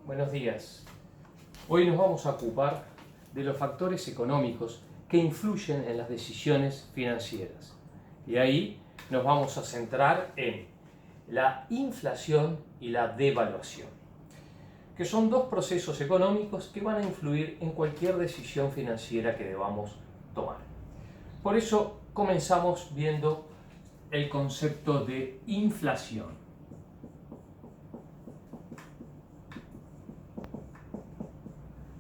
Buenos días. Hoy nos vamos a ocupar de los factores económicos que influyen en las decisiones financieras. Y ahí nos vamos a centrar en la inflación y la devaluación, que son dos procesos económicos que van a influir en cualquier decisión financiera que debamos tomar. Por eso comenzamos viendo el concepto de inflación.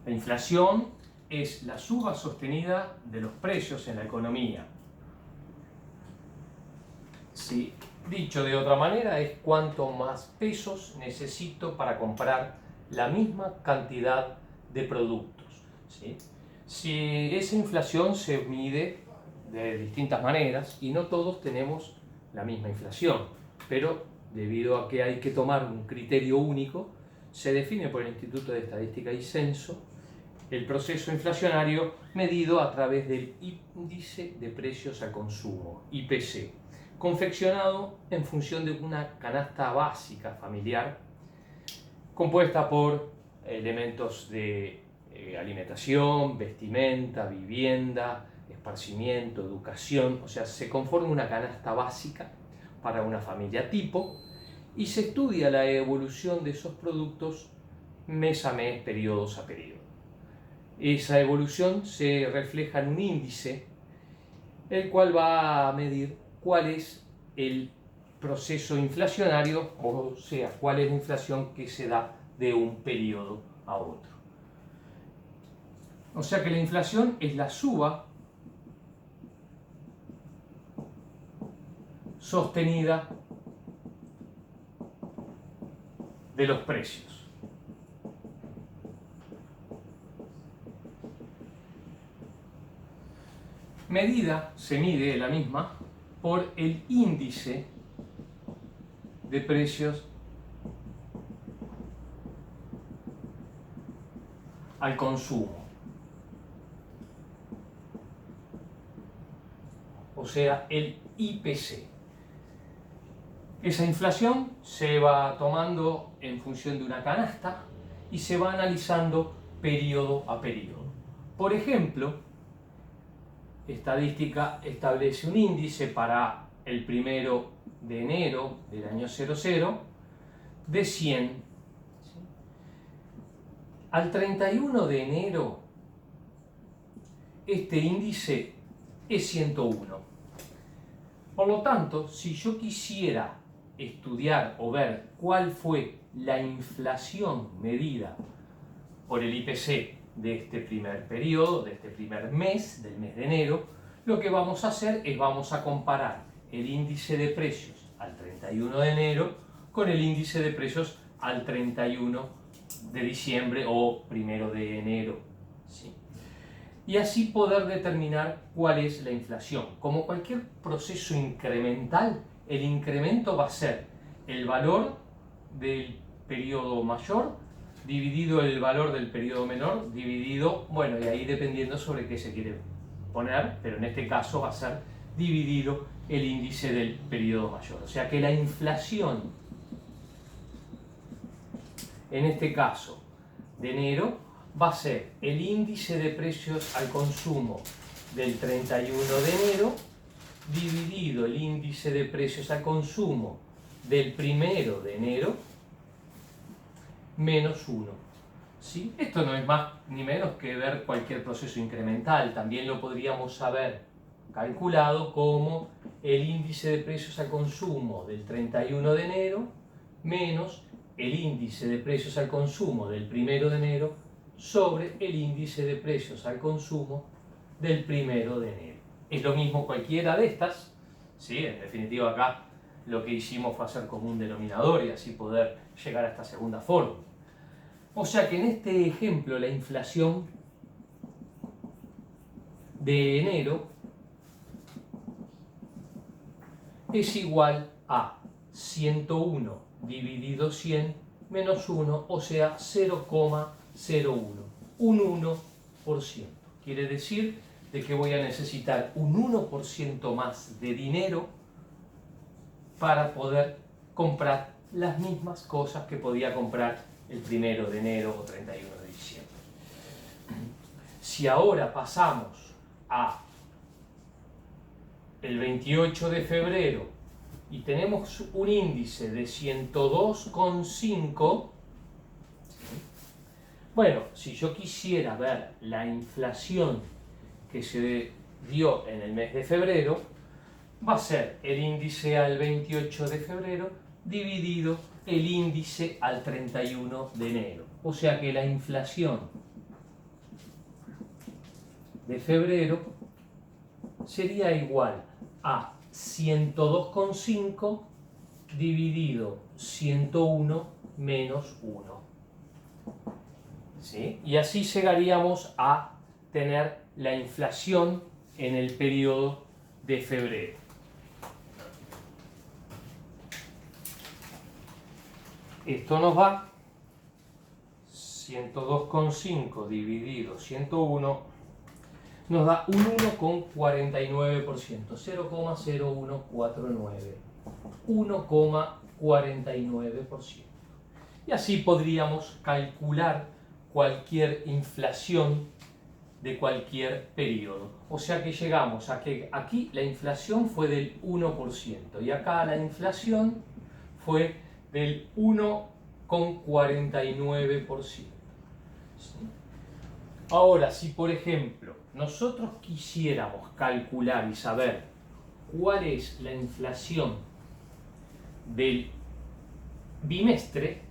La inflación es la suba sostenida de los precios en la economía. Si dicho de otra manera, es cuánto más pesos necesito para comprar la misma cantidad de productos, ¿sí? Si esa inflación se mide de distintas maneras y no todos tenemos la misma inflación, pero debido a que hay que tomar un criterio único, se define por el Instituto de Estadística y Censo el proceso inflacionario medido a través del índice de precios al consumo, IPC, confeccionado en función de una canasta básica familiar compuesta por elementos de alimentación, vestimenta, vivienda, esparcimiento, educación, o sea, se conforma una canasta básica para una familia tipo y se estudia la evolución de esos productos mes a mes, periodos a periodo. Esa evolución se refleja en un índice, el cual va a medir cuál es el proceso inflacionario, o sea, cuál es la inflación que se da de un periodo a otro. O sea que la inflación es la suba sostenida de los precios. Se mide la misma por el índice de precios al consumo. O sea, el IPC. Esa inflación se va tomando en función de una canasta y se va analizando periodo a periodo. Por ejemplo, Estadística establece un índice para el 1 de enero del año 00 de 100. Al 31 de enero, este índice es 101. Por lo tanto, si yo quisiera estudiar o ver cuál fue la inflación medida por el IPC de este primer periodo, de este primer mes, del mes de enero, lo que vamos a hacer es vamos a comparar el índice de precios al 31 de enero con el índice de precios al 31 de diciembre o 1 de enero, ¿sí? Y así poder determinar cuál es la inflación. Como cualquier proceso incremental, el incremento va a ser el valor del periodo mayor dividido el valor del periodo menor, dividido, bueno, y ahí dependiendo sobre qué se quiere poner, pero en este caso va a ser dividido el índice del periodo mayor. O sea que la inflación, en este caso de enero, va a ser el índice de precios al consumo del 31 de enero dividido el índice de precios al consumo del 1 de enero menos 1. ¿Sí? Esto no es más ni menos que ver cualquier proceso incremental. También lo podríamos haber calculado como el índice de precios al consumo del 31 de enero menos el índice de precios al consumo del 1 de enero sobre el índice de precios al consumo del 1 de enero. Es lo mismo cualquiera de estas, ¿sí? En definitiva acá lo que hicimos fue hacer como un denominador y así poder llegar a esta segunda fórmula. O sea que en este ejemplo la inflación de enero es igual a 101 dividido 100 menos 1, o sea 0,01, un 1%. Quiere decir de que voy a necesitar un 1% más de dinero para poder comprar las mismas cosas que podía comprar el 1 de enero o 31 de diciembre. Si ahora pasamos a el 28 de febrero y tenemos un índice de 102,5, bueno, si yo quisiera ver la inflación que se dio en el mes de febrero, va a ser el índice al 28 de febrero dividido el índice al 31 de enero. O sea que la inflación de febrero sería igual a 102,5 dividido 101 menos 1. ¿Sí? Y así llegaríamos a tener la inflación en el periodo de febrero. Esto nos va 102,5 dividido 101 nos da un 1,49%, 0,0149, 1,49%. Y así podríamos calcular cualquier inflación de cualquier periodo. O sea que llegamos a que aquí la inflación fue del 1% y acá la inflación fue del 1,49%. ¿Sí? Ahora, si por ejemplo nosotros quisiéramos calcular y saber cuál es la inflación del bimestre,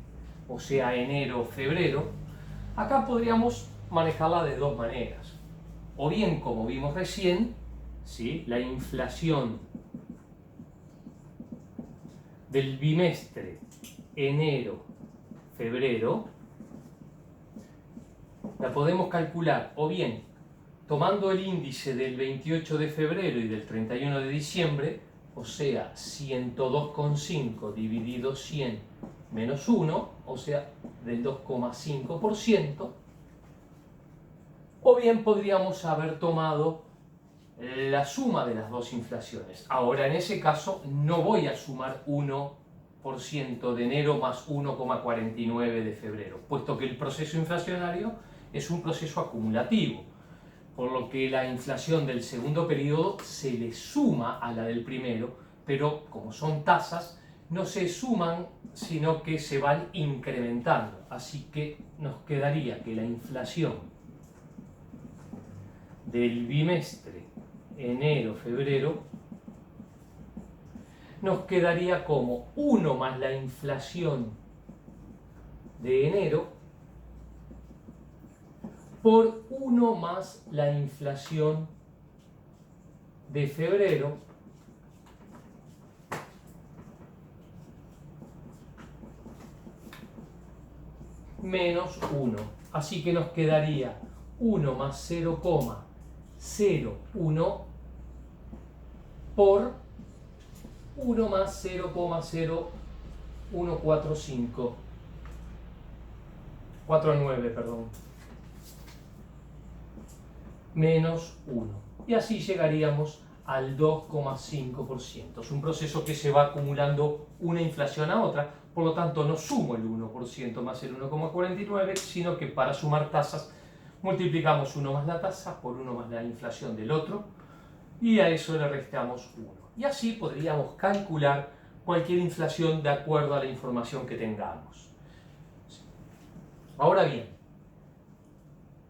o sea, enero o febrero, acá podríamos manejarla de dos maneras. O bien, como vimos recién, ¿sí?, la inflación del bimestre enero-febrero la podemos calcular o bien tomando el índice del 28 de febrero y del 31 de diciembre, o sea, 102,5 dividido 100 menos 1, o sea, del 2,5%, o bien podríamos haber tomado la suma de las dos inflaciones. Ahora, en ese caso, no voy a sumar 1% de enero más 1,49 de febrero, puesto que el proceso inflacionario es un proceso acumulativo, por lo que la inflación del segundo periodo se le suma a la del primero, pero como son tasas, no se suman, sino que se van incrementando. Así que nos quedaría que la inflación del bimestre enero-febrero nos quedaría como 1 más la inflación de enero por 1 más la inflación de febrero menos 1. Así que nos quedaría 1 más 0,01 por 1 más 0,0145. 49, perdón. Menos 1. Y así llegaríamos al 2,5%. Es un proceso que se va acumulando una inflación a otra, por lo tanto no sumo el 1% más el 1,49, sino que para sumar tasas multiplicamos 1 más la tasa por 1 más la inflación del otro y a eso le restamos 1. Y así podríamos calcular cualquier inflación de acuerdo a la información que tengamos. Ahora bien,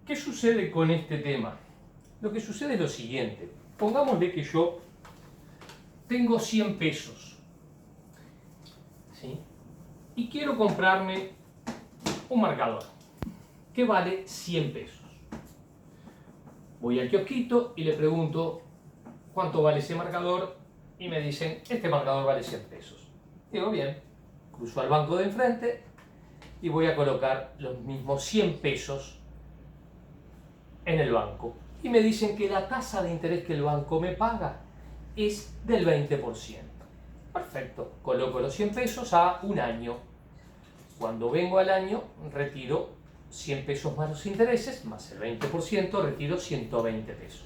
¿qué sucede con este tema? Lo que sucede es lo siguiente. Pongámosle que yo tengo 100 pesos, ¿sí?, y quiero comprarme un marcador que vale 100 pesos. Voy al kiosquito y le pregunto cuánto vale ese marcador y me dicen, este marcador vale 100 pesos. Digo, bien, cruzo al banco de enfrente y voy a colocar los mismos 100 pesos en el banco. Y me dicen que la tasa de interés que el banco me paga es del 20%. Perfecto, coloco los 100 pesos a un año. Cuando vengo al año, retiro 100 pesos más los intereses, más el 20%, retiro 120 pesos.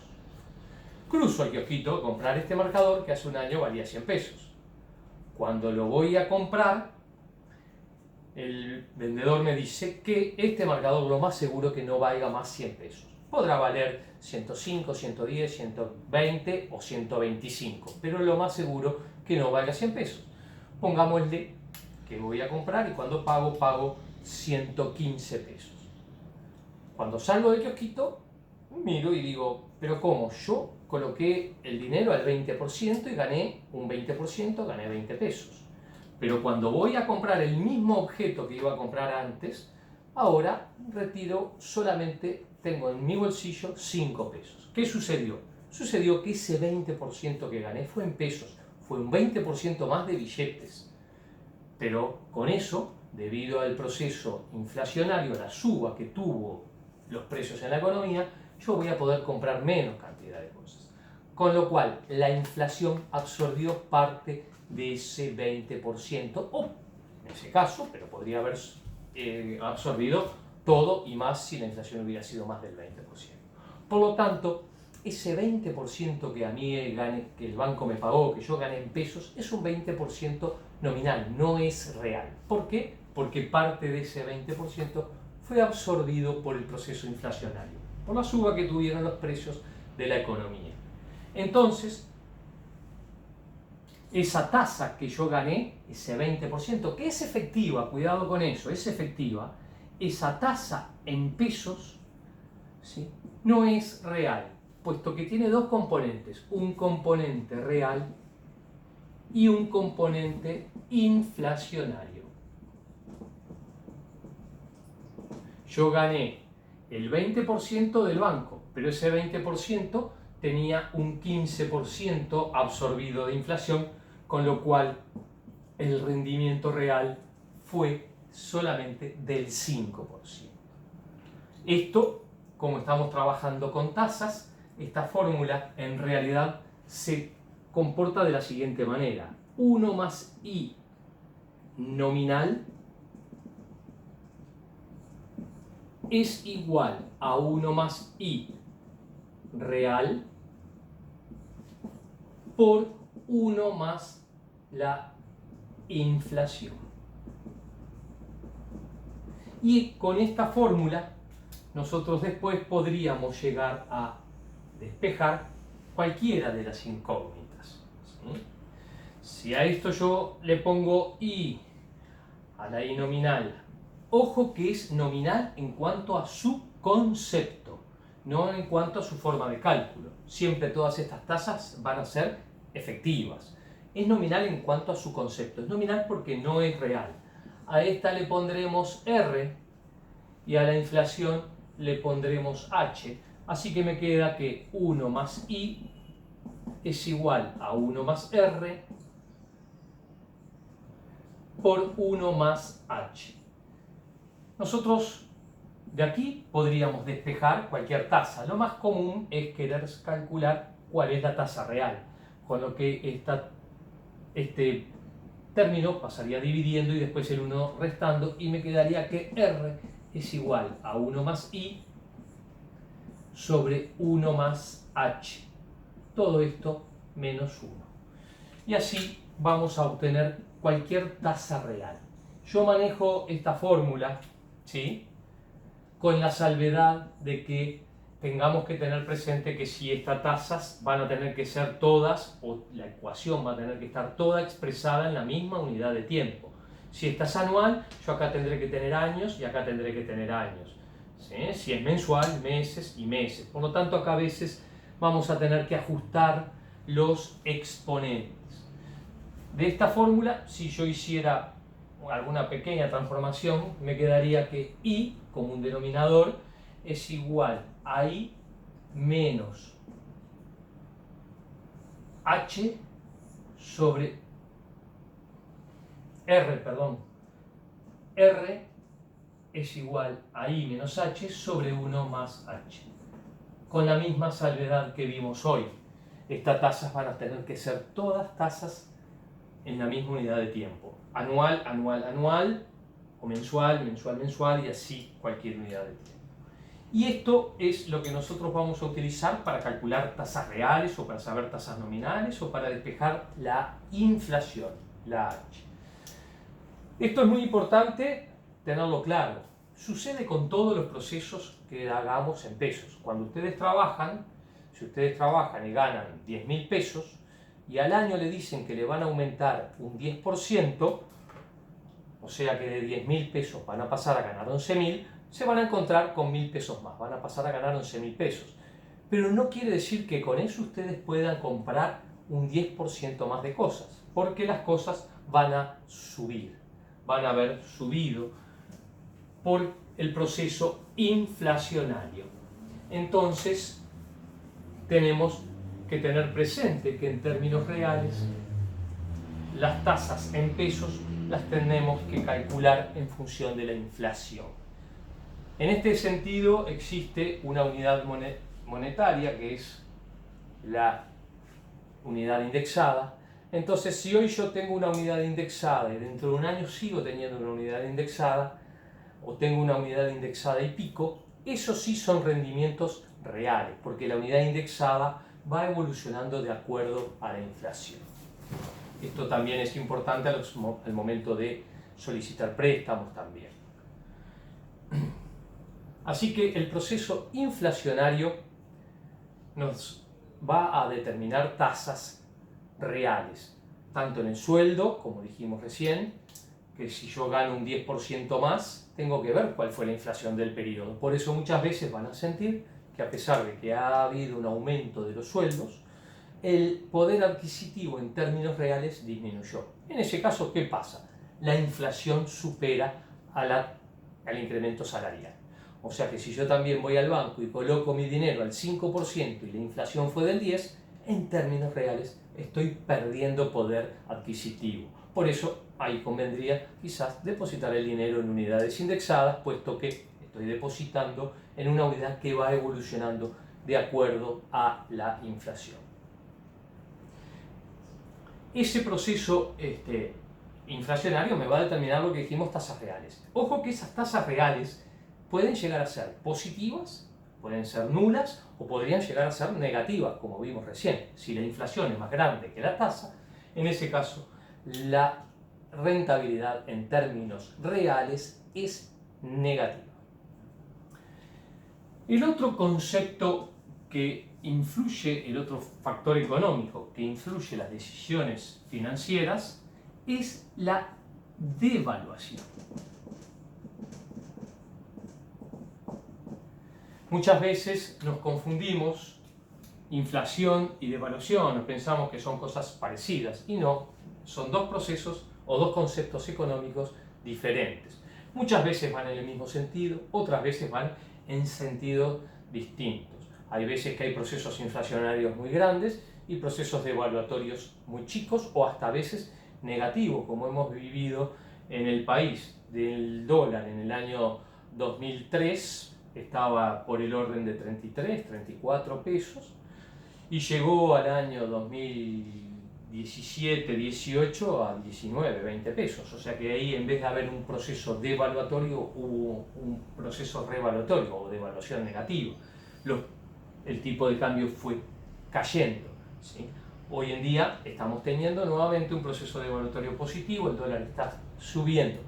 Cruzo al kiosquito a comprar este marcador que hace un año valía 100 pesos. Cuando lo voy a comprar, el vendedor me dice que este marcador lo más seguro que no valga más 100 pesos. Podrá valer 105, 110, 120 o 125, pero lo más seguro que no valga 100 pesos. Pongámosle que voy a comprar y cuando pago 115 pesos. Cuando salgo del kiosquito, miro y digo, pero ¿cómo? Yo coloqué el dinero al 20% y gané un 20%, gané 20 pesos. Pero cuando voy a comprar el mismo objeto que iba a comprar antes, ahora retiro solamente, tengo en mi bolsillo 5 pesos. ¿Qué sucedió? Sucedió que ese 20% que gané fue en pesos, fue un 20% más de billetes. Pero con eso, debido al proceso inflacionario, la suba que tuvo los precios en la economía, yo voy a poder comprar menos cantidad de cosas. Con lo cual, la inflación absorbió parte de ese 20%, o en ese caso, pero podría haber absorbido todo y más si la inflación hubiera sido más del 20%. Por lo tanto, ese 20% que a mí que el banco me pagó, que yo gané en pesos, es un 20% nominal, no es real. ¿Por qué? Porque parte de ese 20% fue absorbido por el proceso inflacionario, por la suba que tuvieron los precios de la economía. Entonces, esa tasa que yo gané, ese 20%, que es efectiva, cuidado con eso, es efectiva, esa tasa en pesos, ¿sí?, no es real, puesto que tiene dos componentes, un componente real y un componente inflacionario. Yo gané el 20% del banco, pero ese 20% tenía un 15% absorbido de inflación, con lo cual el rendimiento real fue solamente del 5%. Esto, como estamos trabajando con tasas, esta fórmula en realidad se comporta de la siguiente manera. 1 más I nominal es igual a 1 más I real por 1 más la inflación. Y con esta fórmula nosotros después podríamos llegar a despejar cualquiera de las incógnitas, ¿sí? Si a esto yo le pongo I a la I nominal, ojo que es nominal en cuanto a su concepto, no en cuanto a su forma de cálculo. Siempre todas estas tasas van a ser efectivas. Es nominal en cuanto a su concepto. Es nominal porque no es real. A esta le pondremos R y a la inflación le pondremos H. Así que me queda que 1 más I es igual a 1 más R por 1 más H. Nosotros de aquí podríamos despejar cualquier tasa. Lo más común es querer calcular cuál es la tasa real, con lo que este término pasaría dividiendo y después el 1 restando, y me quedaría que R es igual a 1 más I sobre 1 más H. Todo esto menos 1. Y así vamos a obtener cualquier tasa real. Yo manejo esta fórmula, ¿sí?, con la salvedad de que tengamos que tener presente que si estas tasas van a tener que ser todas, o la ecuación va a tener que estar toda expresada en la misma unidad de tiempo. Si esta es anual, yo acá tendré que tener años y acá tendré que tener años, ¿sí? Si es mensual, meses y meses. Por lo tanto, acá a veces vamos a tener que ajustar los exponentes. De esta fórmula, si yo hiciera alguna pequeña transformación, me quedaría que I como un denominador es igual a I menos H sobre R es igual a I menos H sobre 1 más H. Con la misma salvedad que vimos hoy. Estas tasas van a tener que ser todas tasas en la misma unidad de tiempo. Anual, anual, anual, o mensual, mensual, mensual, y así cualquier unidad de tiempo. Y esto es lo que nosotros vamos a utilizar para calcular tasas reales, o para saber tasas nominales, o para despejar la inflación, la H. Esto es muy importante tenerlo claro. Sucede con todos los procesos que hagamos en pesos. Cuando ustedes trabajan, si ustedes trabajan y ganan 10.000 pesos y al año le dicen que le van a aumentar un 10%, o sea que de 10.000 pesos van a pasar a ganar 11.000, se van a encontrar con 1.000 pesos más, van a pasar a ganar 11.000 pesos. Pero no quiere decir que con eso ustedes puedan comprar un 10% más de cosas, porque las cosas van a subir, van a haber subido por el proceso inflacionario. Entonces, tenemos que tener presente que en términos reales, las tasas en pesos las tenemos que calcular en función de la inflación. En este sentido, existe una unidad monetaria que es la unidad indexada. Entonces, si hoy yo tengo una unidad indexada y dentro de un año sigo teniendo una unidad indexada, o tengo una unidad indexada y pico, esos sí son rendimientos reales, porque la unidad indexada va evolucionando de acuerdo a la inflación. Esto también es importante al momento de solicitar préstamos también. Así que el proceso inflacionario nos va a determinar tasas reales, tanto en el sueldo, como dijimos recién, que si yo gano un 10% más, tengo que ver cuál fue la inflación del periodo. Por eso muchas veces van a sentir que a pesar de que ha habido un aumento de los sueldos, el poder adquisitivo en términos reales disminuyó. En ese caso, ¿qué pasa? La inflación supera al incremento salarial. O sea que si yo también voy al banco y coloco mi dinero al 5% y la inflación fue del 10%, en términos reales estoy perdiendo poder adquisitivo. Por eso ahí convendría quizás depositar el dinero en unidades indexadas, puesto que estoy depositando en una unidad que va evolucionando de acuerdo a la inflación. Ese proceso inflacionario me va a determinar lo que dijimos, tasas reales. Ojo que esas tasas reales pueden llegar a ser positivas, pueden ser nulas o podrían llegar a ser negativas, como vimos recién. Si la inflación es más grande que la tasa, en ese caso la rentabilidad en términos reales es negativa. El otro concepto que influye, el otro factor económico que influye las decisiones financieras es la devaluación. Muchas veces nos confundimos inflación y devaluación, pensamos que son cosas parecidas y no, son dos procesos o dos conceptos económicos diferentes. Muchas veces van en el mismo sentido, otras veces van en sentidos distintos. Hay veces que hay procesos inflacionarios muy grandes y procesos devaluatorios muy chicos o hasta a veces negativos, como hemos vivido en el país. Del dólar en el año 2003 estaba por el orden de 33, 34 pesos y llegó al año 2017, 18 a 19, 20 pesos. O sea que ahí, en vez de haber un proceso devaluatorio, hubo un proceso revaluatorio o devaluación negativa. El tipo de cambio fue cayendo, ¿sí? Hoy en día estamos teniendo nuevamente un proceso devaluatorio positivo, el dólar está subiendo,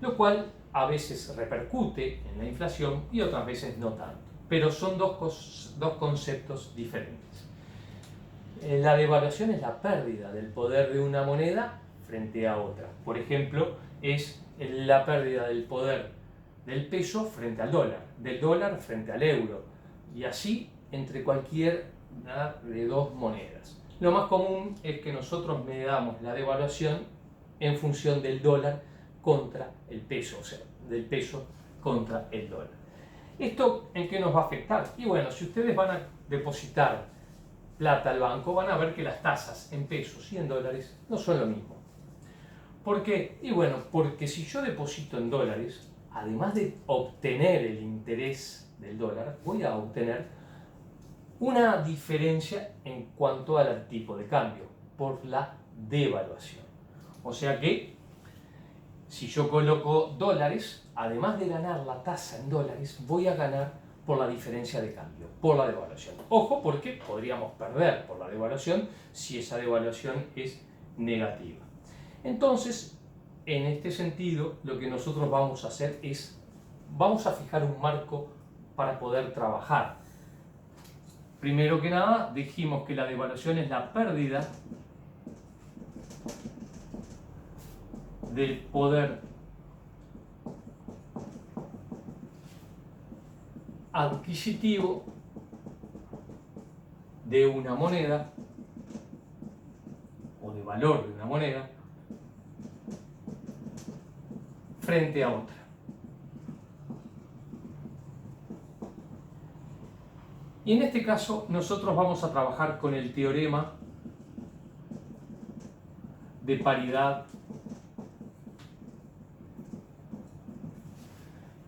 lo cual a veces repercute en la inflación y otras veces no tanto. Pero son dos conceptos diferentes. La devaluación es la pérdida del poder de una moneda frente a otra. Por ejemplo, es la pérdida del poder del peso frente al dólar, del dólar frente al euro, y así entre cualquiera de dos monedas. Lo más común es que nosotros medamos la devaluación en función del dólar contra el peso, o sea, del peso contra el dólar. ¿Esto en qué nos va a afectar? Y bueno, si ustedes van a depositar plata al banco, van a ver que las tasas en pesos y en dólares no son lo mismo. ¿Por qué? Y bueno, porque si yo deposito en dólares, además de obtener el interés del dólar, voy a obtener una diferencia en cuanto al tipo de cambio por la devaluación. O sea que si yo coloco dólares, además de ganar la tasa en dólares, voy a ganar por la diferencia de cambio, por la devaluación. Ojo, porque podríamos perder por la devaluación si esa devaluación es negativa. Entonces, en este sentido, lo que nosotros vamos a hacer es, vamos a fijar un marco para poder trabajar. Primero que nada, dijimos que la devaluación es la pérdida del poder adquisitivo de una moneda o de valor de una moneda frente a otra. Y en este caso nosotros vamos a trabajar con el teorema de paridad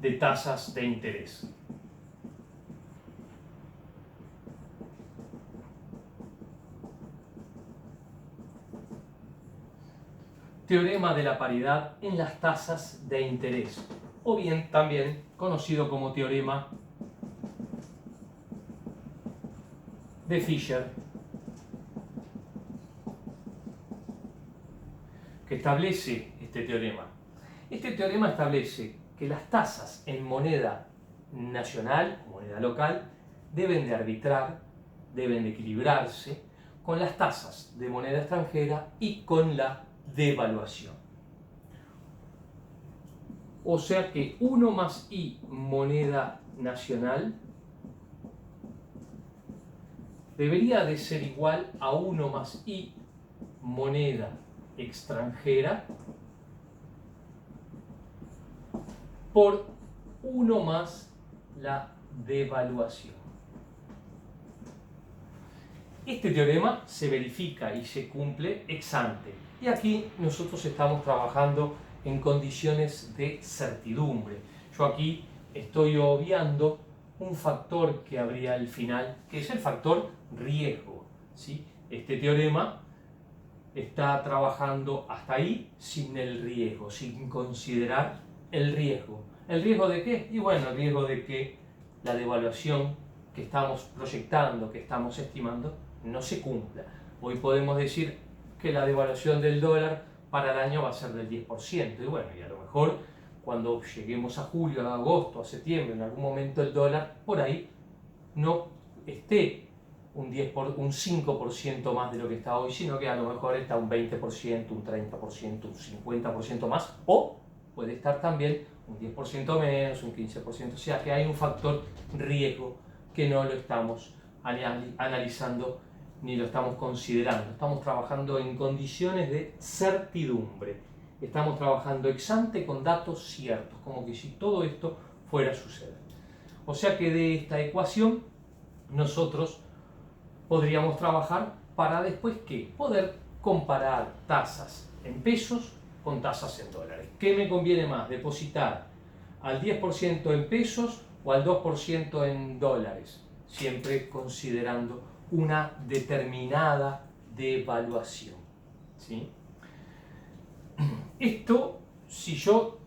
de tasas de interés. Teorema de la paridad en las tasas de interés, o bien también conocido como teorema de Fisher, que establece este teorema. Este teorema establece que las tasas en moneda nacional, moneda local, deben de arbitrar, deben de equilibrarse con las tasas de moneda extranjera y con la devaluación. O sea que 1 más I moneda nacional debería de ser igual a 1 más I moneda extranjera por 1 más la devaluación. Este teorema se verifica y se cumple ex ante. Y aquí nosotros estamos trabajando en condiciones de certidumbre. Yo aquí estoy obviando un factor que habría al final, que es el factor riesgo, ¿sí? Este teorema está trabajando hasta ahí sin el riesgo, sin considerar el riesgo. ¿El riesgo de qué? Y bueno, el riesgo de que la devaluación que estamos proyectando, que estamos estimando, no se cumpla. Hoy podemos decir que la devaluación del dólar para el año va a ser del 10%. Y bueno, y a lo mejor cuando lleguemos a julio, a agosto, a septiembre, en algún momento el dólar por ahí no esté un 5% más de lo que está hoy, sino que a lo mejor está un 20%, un 30%, un 50% más, o puede estar también un 10% menos, un 15%, o sea que hay un factor riesgo que no lo estamos analizando ni lo estamos considerando. Estamos trabajando en condiciones de certidumbre. Estamos trabajando ex ante con datos ciertos, como que si todo esto fuera a suceder. O sea que de esta ecuación nosotros podríamos trabajar para después ¿qué? Poder comparar tasas en pesos con tasas en dólares. ¿Qué me conviene más? ¿Depositar al 10% en pesos o al 2% en dólares? Siempre considerando una determinada devaluación, ¿sí? Esto, si yo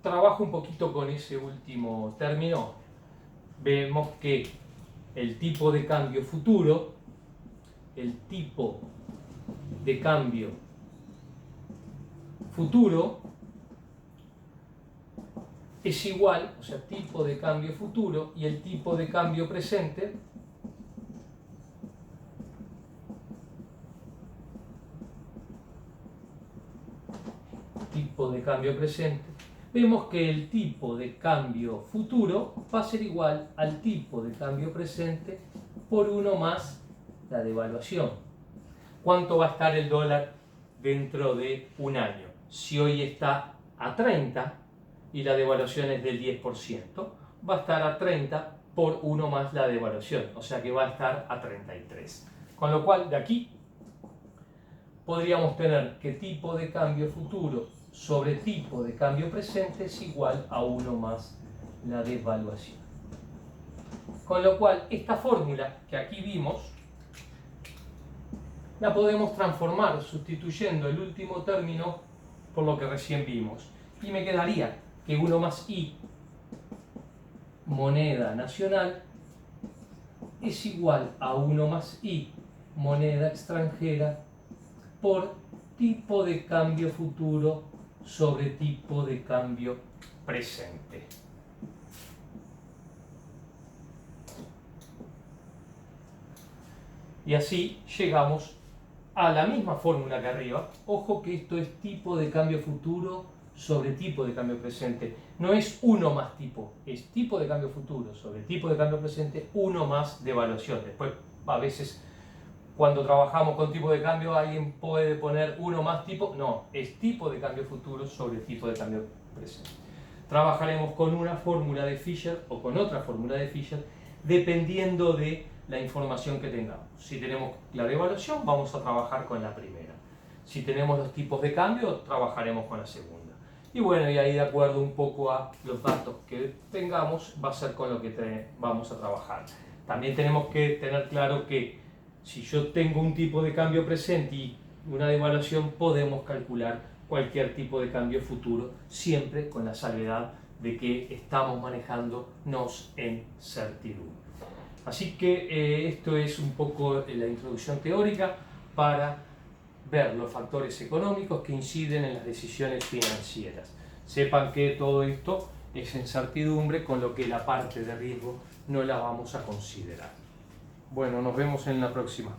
trabajo un poquito con ese último término, vemos que el tipo de cambio futuro, es igual, o sea, tipo de cambio futuro y el tipo de cambio presente vemos que el tipo de cambio futuro va a ser igual al tipo de cambio presente por 1 más la devaluación. ¿Cuánto va a estar el dólar dentro de un año? Si hoy está a 30 y la devaluación es del 10%, va a estar a 30 por 1 más la devaluación, o sea que va a estar a 33. Con lo cual, de aquí podríamos tener que tipo de cambio futuro sobre tipo de cambio presente es igual a 1 más la devaluación. Con lo cual, esta fórmula que aquí vimos, la podemos transformar sustituyendo el último término por lo que recién vimos. Y me quedaría que 1 más I moneda nacional es igual a 1 más I moneda extranjera por tipo de cambio futuro sobre tipo de cambio presente. Y así llegamos a la misma fórmula que arriba. Ojo que esto es tipo de cambio futuro sobre tipo de cambio presente. No es uno más tipo, es tipo de cambio futuro sobre tipo de cambio presente, uno más devaluación. Después, a veces, cuando trabajamos con tipo de cambio, alguien puede poner uno más tipo. No, es tipo de cambio futuro sobre tipo de cambio presente. Trabajaremos con una fórmula de Fisher o con otra fórmula de Fisher, dependiendo de la información que tengamos. Si tenemos la devaluación, vamos a trabajar con la primera. Si tenemos los tipos de cambio, trabajaremos con la segunda. Y bueno, y ahí de acuerdo un poco a los datos que tengamos, va a ser con lo que vamos a trabajar. También tenemos que tener claro que si yo tengo un tipo de cambio presente y una devaluación, podemos calcular cualquier tipo de cambio futuro, siempre con la salvedad de que estamos manejándonos en certidumbre. Así que esto es un poco la introducción teórica para ver los factores económicos que inciden en las decisiones financieras. Sepan que todo esto es incertidumbre, con lo que la parte de riesgo no la vamos a considerar. Bueno, nos vemos en la próxima.